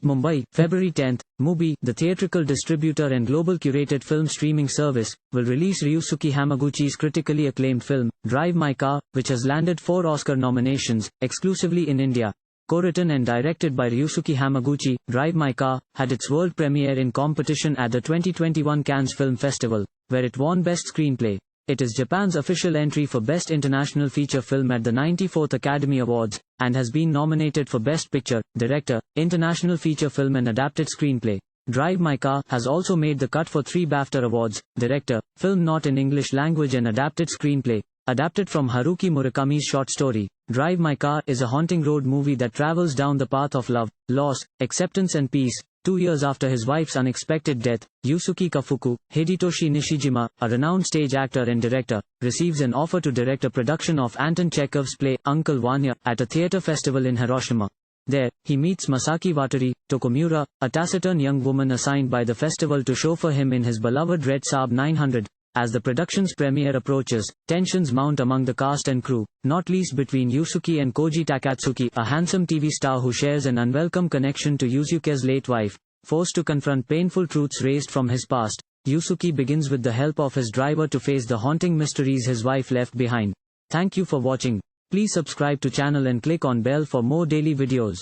Mumbai, February 10. MUBI, the theatrical distributor and global curated film streaming service, will release Ryusuke Hamaguchi's critically acclaimed film, Drive My Car, which has landed 4 Oscar nominations, exclusively in India. Co-written and directed by Ryusuke Hamaguchi, Drive My Car had its world premiere in competition at the 2021 Cannes Film Festival, where it won Best Screenplay. It is Japan's official entry for Best International Feature Film at the 94th Academy Awards, and has been nominated for Best Picture, Director, International Feature Film and Adapted Screenplay. Drive My Car has also made the cut for 3 BAFTA awards, Director, Film Not in English Language and Adapted Screenplay. Adapted from Haruki Murakami's short story, Drive My Car is a haunting road movie that travels down the path of love, loss, acceptance and peace. 2 years after his wife's unexpected death, Yusuke Kafuku, Hidetoshi Nishijima, a renowned stage actor and director, receives an offer to direct a production of Anton Chekhov's play, Uncle Vanya, at a theater festival in Hiroshima. There, he meets Masaki Watari, Tokomura, a taciturn young woman assigned by the festival to chauffeur him in his beloved red Saab 900. As the production's premiere approaches, tensions mount among the cast and crew, not least between Yusuke and Koji Takatsuki, a handsome TV star who shares an unwelcome connection to Yusuke's late wife. Forced to confront painful truths raised from his past, Yusuke begins with the help of his driver to face the haunting mysteries his wife left behind. Thank you for watching. Please subscribe to channel and click on bell for more daily videos.